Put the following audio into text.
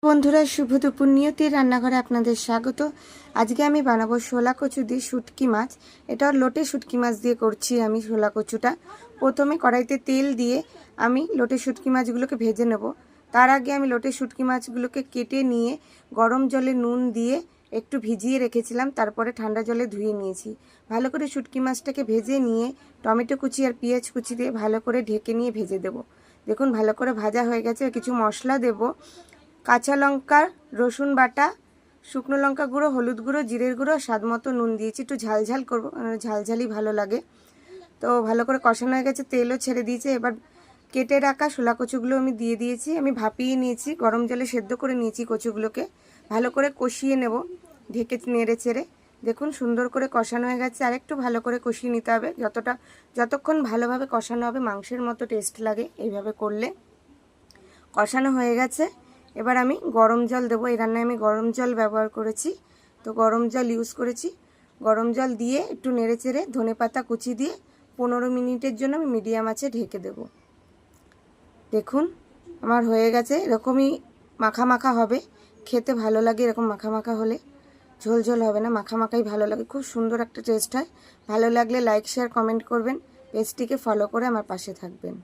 বন্ধুরা, শুভ দুপুর। নিয়তির রান্নাঘরে আপনাদের স্বাগত। আজকে আমি বানাবো শোলা কচু দিয়ে শুটকি মাছ। এটা লোটে শুটকি মাছ দিয়ে করছি আমি শোলা কচুটা। প্রথমে কড়াইতে তেল দিয়ে আমি লোটে শুটকি মাছগুলোকে ভেজে নেব। তার আগে আমি লোটে শুটকি মাছগুলোকে কেটে নিয়ে গরম জলে নুন দিয়ে একটু ভিজিয়ে রেখেছিলাম, তারপরে ঠান্ডা জলে ধুয়ে নিয়েছি। ভালো করে শুটকি মাছটাকে ভেজে নিয়ে টমেটো কুচি আর পেঁয়াজ কুচি দিয়ে ভালো করে ঢেকে নিয়ে ভেজে দেব। দেখুন ভালো করে ভাজা হয়ে গেছে। কিছু মশলা দেব, কাঁচা লঙ্কা, রসুন বাটা, শুকনো লঙ্কা গুঁড়ো, হলুদ গুঁড়ো, জিরের গুঁড়ো, স্বাদ মতো নুন দিয়েছি। একটু ঝালঝাল করবো, ঝালঝালই ভালো লাগে। তো ভালো করে কষানো হয়ে গেছে, তেলও ছেড়ে দিয়েছে। এবার কেটে রাখা শোলা কচুগুলো আমি দিয়ে দিয়েছি। আমি ভাপিয়ে নিয়েছি, গরম জলে সেদ্ধ করে নিয়েছি কচুগুলোকে। ভালো করে কষিয়ে নেব ঢেকে নেড়ে চেড়ে। দেখুন সুন্দর করে কষানো হয়ে গেছে। আর একটু ভালো করে কষিয়ে নিতে হবে, যতক্ষণ ভালোভাবে কষানো হবে মাংসের মতো টেস্ট লাগে এইভাবে করলে। কষানো হয়ে গেছে। এবার আমি গরম জল দেবো। এই রান্নায় আমি গরম জল ব্যবহার করেছি, তো গরম জল ইউজ করেছি। গরম জল দিয়ে একটু নেড়ে চেড়ে ধনেপাতা কুচি দিয়ে 15 মিনিটের জন্য আমি মিডিয়াম আঁচে ঢেকে দেব। দেখুন আমার হয়ে গেছে। এরকমই মাখা মাখা হবে, খেতে ভালো লাগে। এরকম মাখা মাখা হলে, ঝোল ঝোল হবে না, মাখা মাখাই ভালো লাগে। খুব সুন্দর একটা টেস্ট হয়। ভালো লাগলে লাইক, শেয়ার, কমেন্ট করবেন। পেজটিকে ফলো করে আমার পাশে থাকবেন।